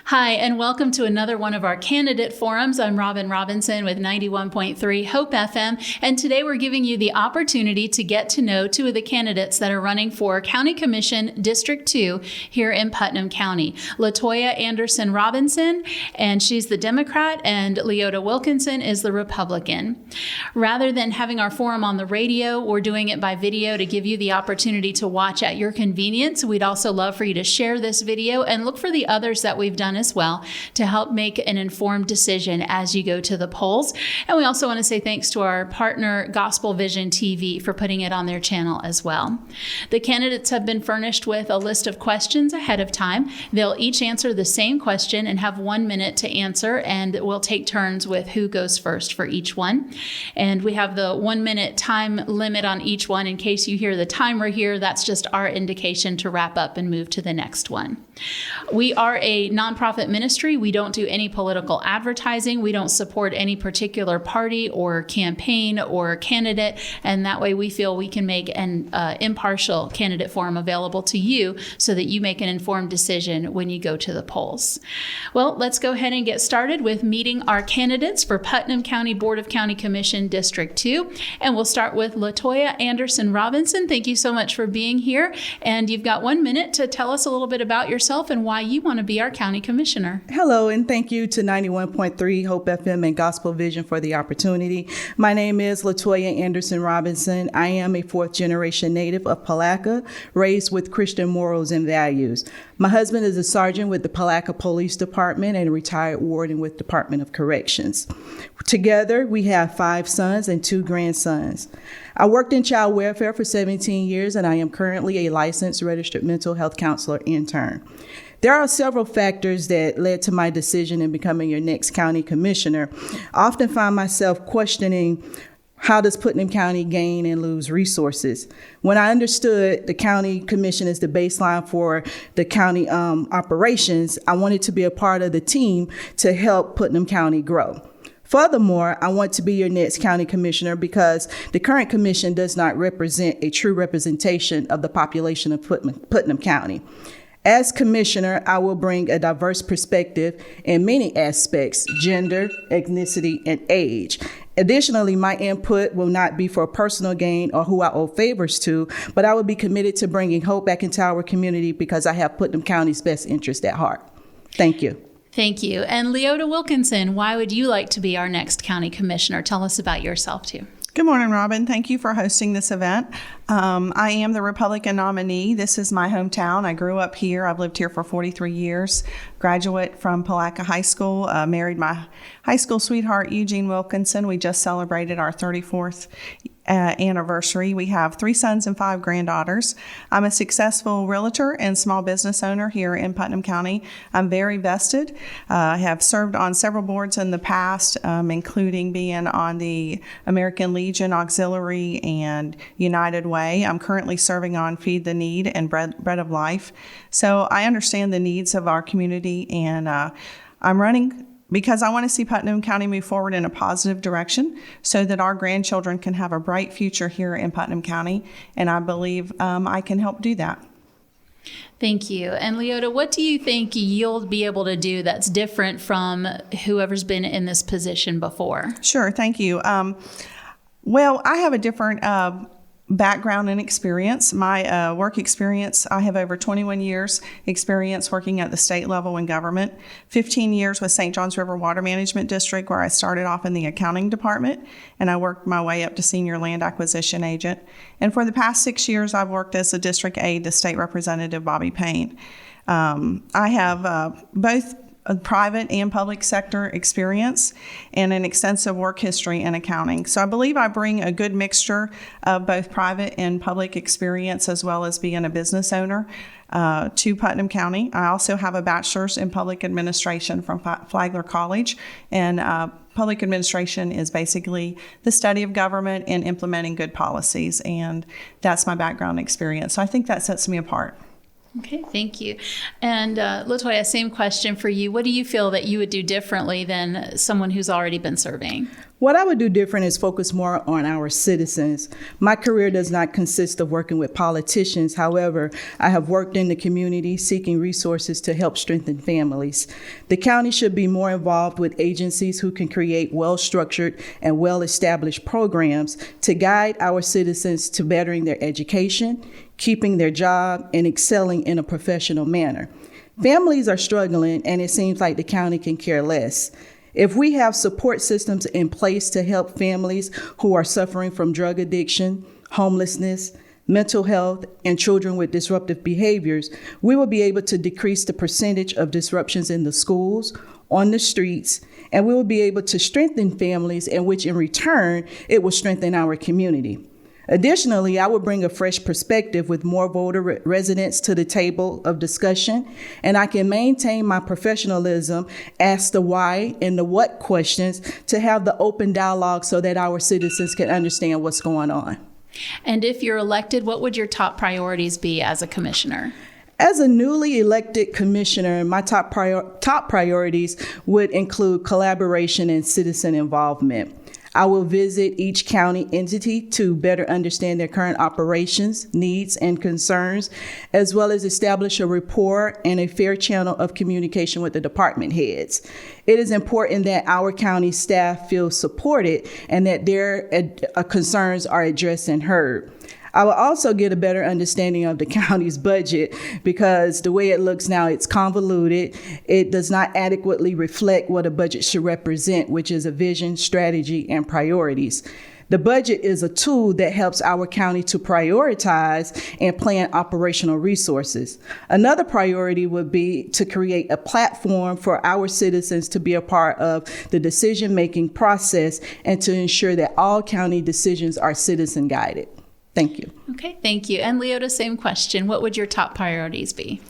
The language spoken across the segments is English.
Hi, and welcome to another one of our candidate forums. I'm Robin Robinson with 91.3 Hope FM, and today we're giving you the opportunity to get to know two of the candidates that are running for County Commission District 2 here in Putnam County. LaToya Anderson Robinson, and she's the Democrat, and Leota Wilkinson is the Republican. Rather than having our forum on the radio, we're doing it by video to give you the opportunity to watch at your convenience. We'd also love for you to share this video and look for the others that we've done as well to help make an informed decision as you go to the polls. And we also want to say thanks to our partner, Gospel Vision TV, for putting it on their channel as well. The candidates have been furnished with a list of questions ahead of time. They'll each answer the same question and have 1 minute to answer, and we'll take turns with who goes first for each one. And we have the 1 minute time limit on each one. In case you hear the timer here, that's just our indication to wrap up and move to the next one. We are a nonprofit ministry. We don't do any political advertising. We don't support any particular party or campaign or candidate. And that way we feel we can make an impartial candidate forum available to you so that you make an informed decision when you go to the polls. Well, let's go ahead and get started with meeting our candidates for Putnam County Board of County Commission District 2. And we'll start with LaToya Anderson Robinson. Thank you so much for being here. And you've got 1 minute to tell us a little bit about yourself and why you want to be our county commissioner. Hello, and thank you to 91.3 Hope FM and Gospel Vision for the opportunity. My name is LaToya Anderson Robinson. I am a fourth-generation native of Palaca, raised with Christian morals and values. My husband is a sergeant with the Palaca Police Department and a retired warden with Department of Corrections. Together, we have 5 sons and 2 grandsons. I worked in child welfare for 17 years, and I am currently a licensed registered mental health counselor intern. There are several factors that led to my decision in becoming your next county commissioner. I often find myself questioning, how does Putnam County gain and lose resources? When I understood the county commission is the baseline for the county operations, I wanted to be a part of the team to help Putnam County grow. Furthermore, I want to be your next county commissioner because the current commission does not represent a true representation of the population of Putnam County. As commissioner, I will bring a diverse perspective in many aspects: gender, ethnicity, and age. Additionally, my input will not be for personal gain or who I owe favors to, but I will be committed to bringing hope back into our community because I have Putnam County's best interest at heart. Thank you. Thank you. And Leota Wilkinson, why would you like to be our next county commissioner? Tell us about yourself, too. Good morning, Robin. Thank you for hosting this event. I am the Republican nominee. This is my hometown. I grew up here. I've lived here for 43 years. Graduate from Palaca High School. Married my high school sweetheart, Eugene Wilkinson. We just celebrated our 34th anniversary. We have 3 sons and 5 granddaughters. I'm a successful realtor and small business owner here in Putnam County. I'm very vested. I have served on several boards in the past, including being on the American Legion Auxiliary and United Way. I'm currently serving on Feed the Need and Bread of Life. So I understand the needs of our community, and I'm running because I want to see Putnam County move forward in a positive direction so that our grandchildren can have a bright future here in Putnam County, and I believe I can help do that. Thank you. And Leota, what do you think you'll be able to do that's different from whoever's been in this position before? Sure, thank you. Well, I have a different background and experience. My work experience, I have over 21 years experience working at the state level in government, 15 years with St. Johns River Water Management District, where I started off in the accounting department, and I worked my way up to senior land acquisition agent. And for the past 6 years, I've worked as a district aide to State Representative Bobby Payne. I have both a private and public sector experience and an extensive work history in accounting. So I believe I bring a good mixture of both private and public experience, as well as being a business owner to Putnam County. I also have a bachelor's in public administration from Flagler College, and public administration is basically the study of government and implementing good policies, and that's my background experience. So I think that sets me apart. Okay, thank you. And LaToya, same question for you. What do you feel that you would do differently than someone who's already been serving? What I would do different is focus more on our citizens. My career does not consist of working with politicians. However, I have worked in the community seeking resources to help strengthen families. The county should be more involved with agencies who can create well-structured and well-established programs to guide our citizens to bettering their education, keeping their job, and excelling in a professional manner. Families are struggling, and it seems like the county can care less. If we have support systems in place to help families who are suffering from drug addiction, homelessness, mental health, and children with disruptive behaviors, we will be able to decrease the percentage of disruptions in the schools, on the streets, and we will be able to strengthen families, in which in return, it will strengthen our community. Additionally, I will bring a fresh perspective with more voter residents to the table of discussion, and I can maintain my professionalism, ask the why and the what questions to have the open dialogue so that our citizens can understand what's going on. And if you're elected, what would your top priorities be as a commissioner? As a newly elected commissioner, my top priorities would include collaboration and citizen involvement. I will visit each county entity to better understand their current operations, needs, and concerns, as well as establish a rapport and a fair channel of communication with the department heads. It is important that our county staff feel supported and that their concerns are addressed and heard. I will also get a better understanding of the county's budget because the way it looks now, it's convoluted. It does not adequately reflect what a budget should represent, which is a vision, strategy, and priorities. The budget is a tool that helps our county to prioritize and plan operational resources. Another priority would be to create a platform for our citizens to be a part of the decision-making process and to ensure that all county decisions are citizen-guided. Thank you. Okay, thank you. And Leota, same question. What would your top priorities be?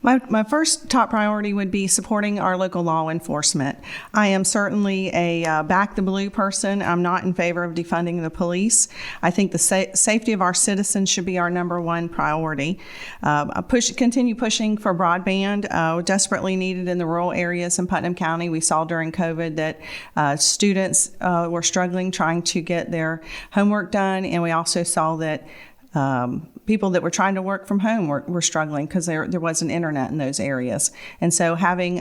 My first top priority would be supporting our local law enforcement. I am certainly a back the blue person. I'm not in favor of defunding the police. I think the safety of our citizens should be our number one priority. Continue pushing for broadband, desperately needed in the rural areas in Putnam County. We saw during COVID that students were struggling trying to get their homework done, and we also saw that people that were trying to work from home were struggling because there wasn't internet in those areas. And so having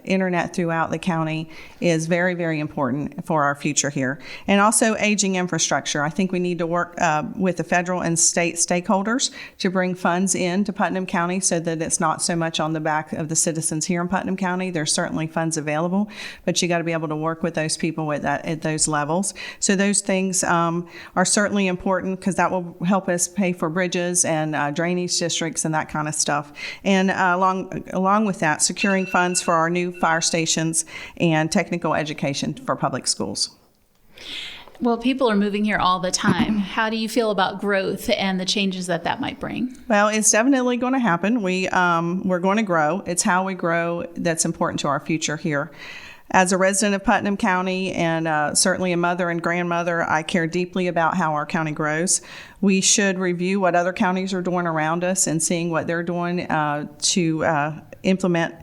internet throughout the county is very, very important for our future here. And also aging infrastructure. I think we need to work with the federal and state stakeholders to bring funds into Putnam County so that it's not so much on the back of the citizens here in Putnam County. There's certainly funds available, but you got to be able to work with those people at those levels. So those things are certainly important because that will help us pay for bridges and drainage districts and that kind of stuff. And along with that, securing funds for our new fire stations and technical education for public schools. Well, people are moving here all the time. How do you feel about growth and the changes that might bring? Well, it's definitely going to happen. We're going to grow. It's how we grow that's important to our future here. As a resident of Putnam County and certainly a mother and grandmother, I care deeply about how our county grows. We should review what other counties are doing around us and seeing what they're doing to implement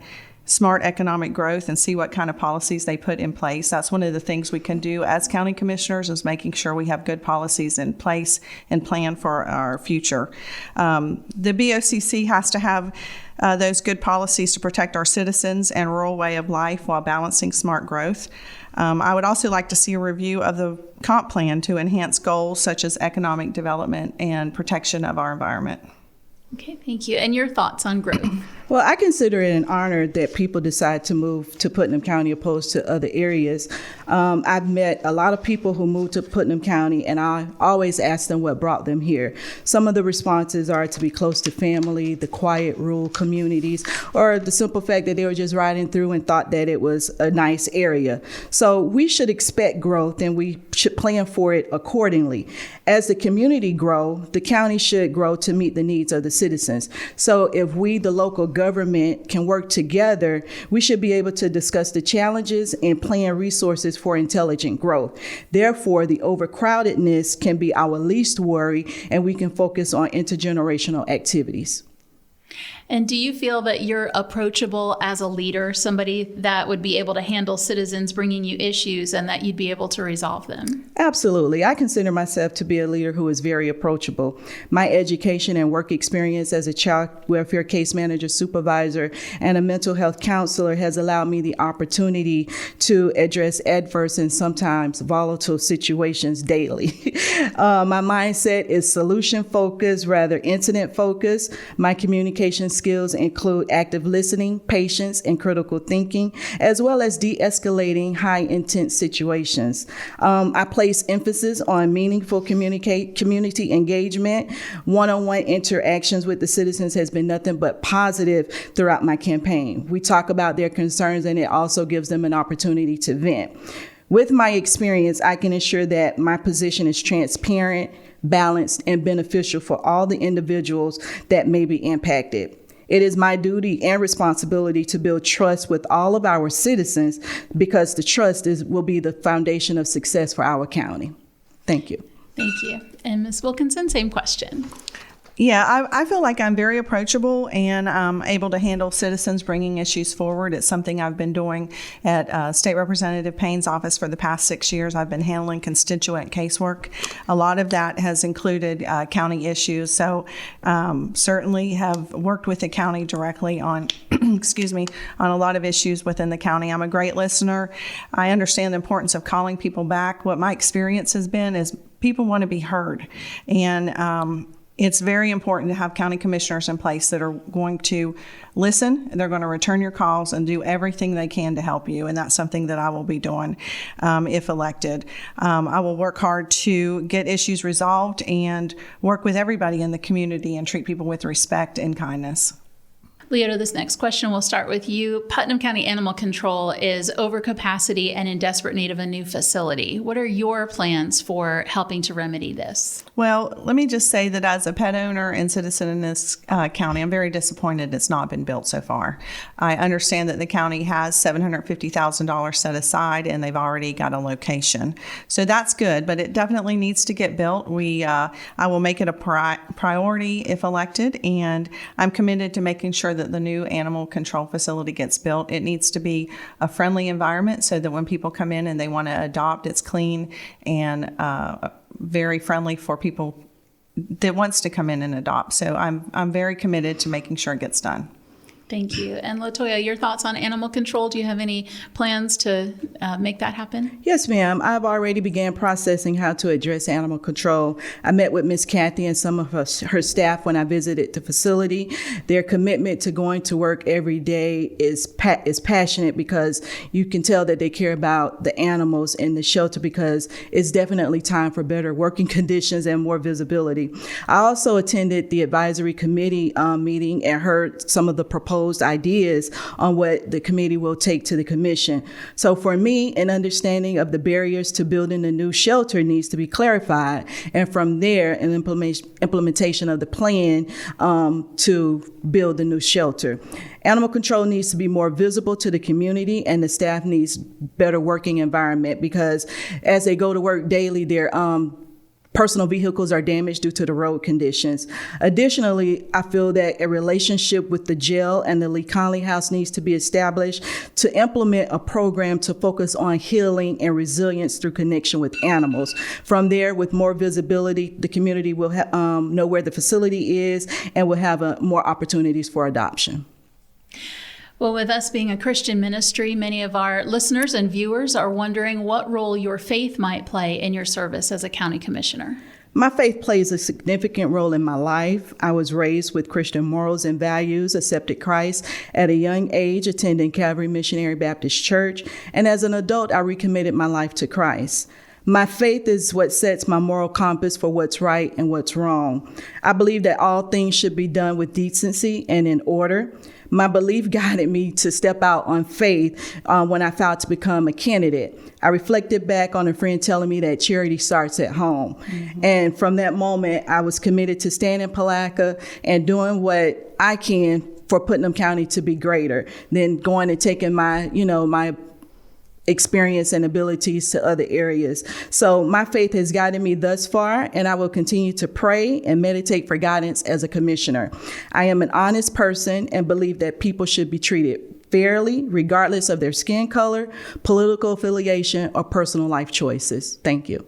smart economic growth and see what kind of policies they put in place. That's one of the things we can do as county commissioners is making sure we have good policies in place and plan for our future. The BOCC has to have those good policies to protect our citizens and rural way of life while balancing smart growth. I would also like to see a review of the comp plan to enhance goals such as economic development and protection of our environment. Okay, thank you. And your thoughts on growth? Well, I consider it an honor that people decide to move to Putnam County opposed to other areas. I've met a lot of people who moved to Putnam County, and I always ask them what brought them here. Some of the responses are to be close to family, the quiet rural communities, or the simple fact that they were just riding through and thought that it was a nice area. So we should expect growth, and we should plan for it accordingly. As the community grow, the county should grow to meet the needs of the citizens. So if we, the local government, can work together, we should be able to discuss the challenges and plan resources for intelligent growth. Therefore, the overcrowdedness can be our least worry, and we can focus on intergenerational activities. And do you feel that you're approachable as a leader, somebody that would be able to handle citizens bringing you issues and that you'd be able to resolve them? Absolutely. I consider myself to be a leader who is very approachable. My education and work experience as a child welfare case manager, supervisor, and a mental health counselor has allowed me the opportunity to address adverse and sometimes volatile situations daily. My mindset is solution focused rather incident focused. My communication skills include active listening, patience, and critical thinking, as well as de-escalating high intense situations. I place emphasis on meaningful community engagement. One-on-one interactions with the citizens has been nothing but positive throughout my campaign. We talk about their concerns, and it also gives them an opportunity to vent. With my experience, I can ensure that my position is transparent, balanced, and beneficial for all the individuals that may be impacted. It is my duty and responsibility to build trust with all of our citizens because the trust will be the foundation of success for our county. Thank you. Thank you. And Ms. Wilkinson, same question. Yeah, I feel like I'm very approachable and able to handle citizens bringing issues forward. It's something I've been doing at State Representative Payne's office for the past 6 years. I've been handling constituent casework. A lot of that has included county issues. So certainly have worked with the county directly on, on a lot of issues within the county. I'm a great listener. I understand the importance of calling people back. What my experience has been is people want to be heard. And it's very important to have county commissioners in place that are going to listen, they're going to return your calls and do everything they can to help you. And that's something that I will be doing if elected. I will work hard to get issues resolved and work with everybody in the community and treat people with respect and kindness. Leota, this next question will start with you. Putnam County Animal Control is over capacity and in desperate need of a new facility. What are your plans for helping to remedy this? Well, let me just say that as a pet owner and citizen in this county, I'm very disappointed it's not been built so far. I understand that the county has $750,000 set aside and they've already got a location. So that's good, but it definitely needs to get built. I will make it a priority if elected, and I'm committed to making sure that the new animal control facility gets built. It needs to be a friendly environment so that when people come in and they want to adopt, it's clean and very friendly for people that wants to come in and adopt. So I'm very committed to making sure it gets done. Thank you. And LaToya, your thoughts on animal control? Do you have any plans to make that happen? Yes, ma'am. I've already began processing how to address animal control. I met with Ms. Kathy and some of her staff when I visited the facility. Their commitment to going to work every day is passionate because you can tell that they care about the animals in the shelter because it's definitely time for better working conditions and more visibility. I also attended the advisory committee meeting and heard some of the proposed ideas on what the committee will take to the commission. So for me, an understanding of the barriers to building a new shelter needs to be clarified. And from there, an implementation of the plan to build the new shelter. Animal control needs to be more visible to the community, and the staff needs better working environment because as they go to work daily, they're personal vehicles are damaged due to the road conditions. Additionally, I feel that a relationship with the jail and the Lee Conley House needs to be established to implement a program to focus on healing and resilience through connection with animals. From there, with more visibility, the community will know where the facility is and will have more opportunities for adoption. Well, with us being a Christian ministry, many of our listeners and viewers are wondering what role your faith might play in your service as a county commissioner. My faith plays a significant role in my life. I was raised with Christian morals and values, accepted Christ at a young age, attending Calvary Missionary Baptist Church, and as an adult, I recommitted my life to Christ. My faith is what sets my moral compass for what's right and what's wrong. I believe that all things should be done with decency and in order. My belief guided me to step out on faith when I filed to become a candidate. I reflected back on a friend telling me that charity starts at home. Mm-hmm. And from that moment, I was committed to staying in Palatka and doing what I can for Putnam County to be greater than going and taking my experience and abilities to other areas. So my faith has guided me thus far, and I will continue to pray and meditate for guidance as a commissioner. I am an honest person and believe that people should be treated fairly, regardless of their skin color, political affiliation, or personal life choices. Thank you.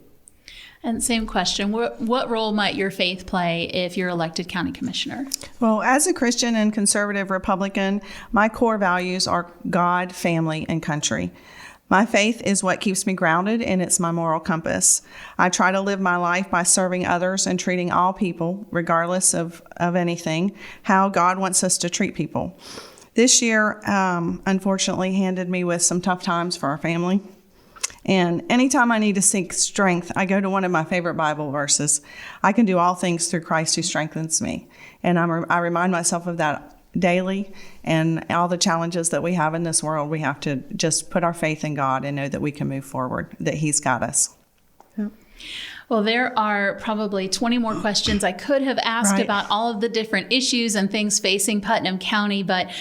And same question, what role might your faith play if you're elected county commissioner? Well, as a Christian and conservative Republican, my core values are God, family, and country. My faith is what keeps me grounded, and it's my moral compass. I try to live my life by serving others and treating all people, regardless of anything, how God wants us to treat people. This year, unfortunately, handed me with some tough times for our family. And anytime I need to seek strength, I go to one of my favorite Bible verses. I can do all things through Christ who strengthens me. And I remind myself of that daily, and all the challenges that we have in this world, we have to just put our faith in God and know that we can move forward, that He's got us. Yep. Well, there are probably 20 more questions I could have asked about all of the different issues and things facing Putnam County, but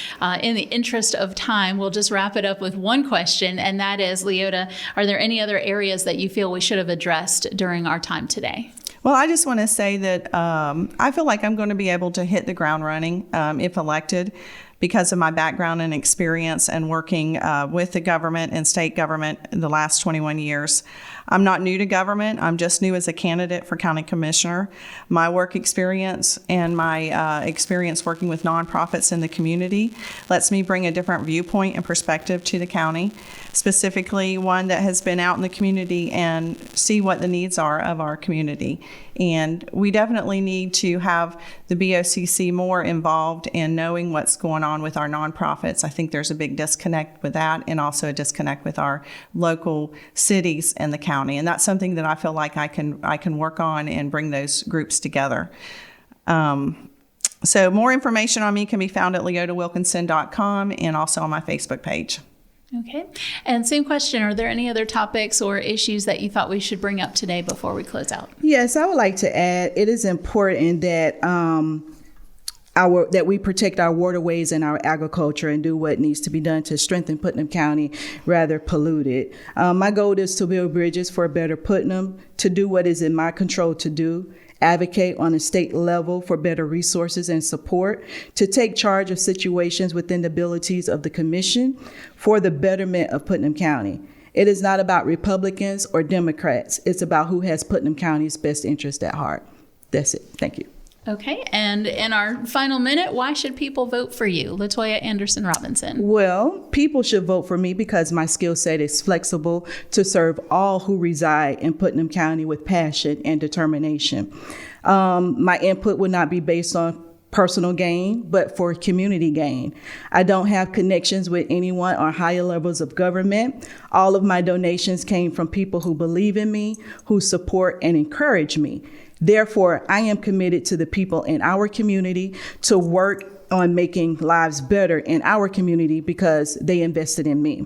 in the interest of time, we'll just wrap it up with one question, and that is, Leota, are there any other areas that you feel we should have addressed during our time today? Well, I just want to say that I feel like I'm going to be able to hit the ground running if elected, because of my background and experience and working with the government and state government in the last 21 years. I'm not new to government. I'm just new as a candidate for county commissioner. My work experience and my experience working with nonprofits in the community lets me bring a different viewpoint and perspective to the county, specifically one that has been out in the community and see what the needs are of our community. And we definitely need to have the BOCC more involved in knowing what's going on with our nonprofits. I think there's a big disconnect with that, and also a disconnect with our local cities and the county. And that's something that I feel like I can work on and bring those groups together. So more information on me can be found at leotawilkinson.com and also on my Facebook page. Okay. And same question, are there any other topics or issues that you thought we should bring up today before we close out? Yes, I would like to add, it is important that that we protect our waterways and our agriculture and do what needs to be done to strengthen Putnam County rather polluted. My goal is to build bridges for a better Putnam, to do what is in my control to do, advocate on a state level for better resources and support, to take charge of situations within the abilities of the commission for the betterment of Putnam County. It is not about Republicans or Democrats. It's about who has Putnam County's best interest at heart. That's it. Thank you. Okay, and in our final minute, why should people vote for you, LaToya Anderson Robinson? Well, people should vote for me because my skill set is flexible to serve all who reside in Putnam County with passion and determination. My input would not be based on personal gain, but for community gain. I don't have connections with anyone on higher levels of government. All of my donations came from people who believe in me, who support and encourage me. Therefore, I am committed to the people in our community to work on making lives better in our community because they invested in me.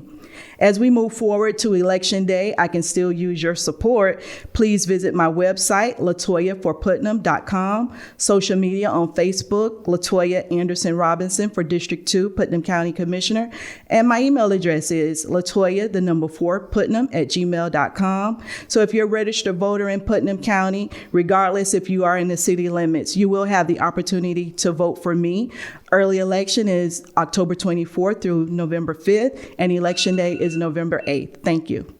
As we move forward to Election Day, I can still use your support. Please visit my website, LaToyaforPutnam.com, social media on Facebook, LaToya Anderson Robinson for District 2, Putnam County Commissioner, and my email address is LaToya4Putnam@gmail.com. So if you're a registered voter in Putnam County, regardless if you are in the city limits, you will have the opportunity to vote for me. Early election is October 24th through November 5th, and Election Day is November 8th. Thank you.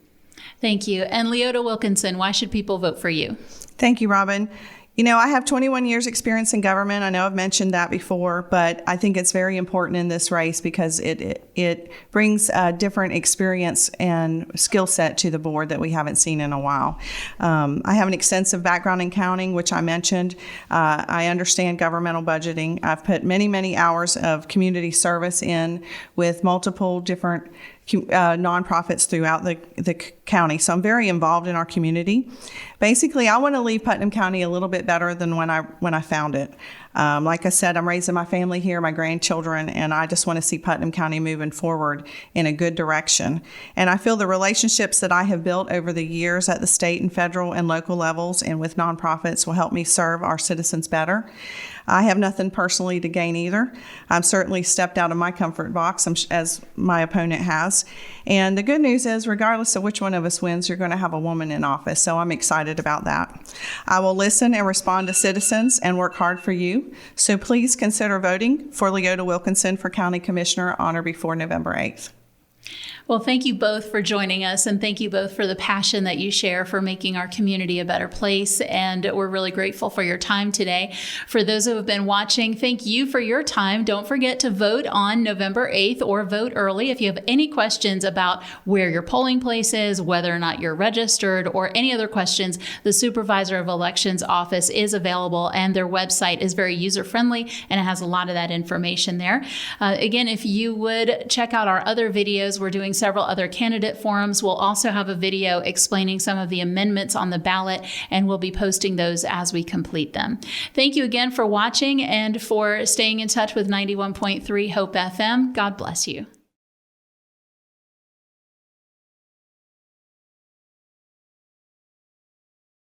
Thank you. And Leota Wilkinson, why should people vote for you? Thank you, Robin. You know, I have 21 years experience in government. I know I've mentioned that before, but I think it's very important in this race because it brings a different experience and skill set to the board that we haven't seen in a while. I have an extensive background in counting, which I mentioned. I understand governmental budgeting. I've put many, many hours of community service in with multiple different nonprofits throughout the county. So I'm very involved in our community. Basically, I want to leave Putnam County a little bit better than when I found it. Like I said, I'm raising my family here, my grandchildren, and I just want to see Putnam County moving forward in a good direction. And I feel the relationships that I have built over the years at the state and federal and local levels and with nonprofits will help me serve our citizens better. I have nothing personally to gain either. I've certainly stepped out of my comfort box, as my opponent has. And the good news is, regardless of which one of us wins, you're going to have a woman in office. So I'm excited about that. I will listen and respond to citizens and work hard for you. So please consider voting for Leota Wilkinson for County Commissioner on or before November 8th. Well, thank you both for joining us, and thank you both for the passion that you share for making our community a better place. And we're really grateful for your time today. For those who have been watching, thank you for your time. Don't forget to vote on November 8th or vote early. If you have any questions about where your polling place is, whether or not you're registered, or any other questions, the Supervisor of Elections office is available, and their website is very user-friendly, and it has a lot of that information there. Again, if you would check out our other videos, we're doing several other candidate forums. We'll also have a video explaining some of the amendments on the ballot, and we'll be posting those as we complete them. Thank you again for watching and for staying in touch with 91.3 Hope FM. God bless you.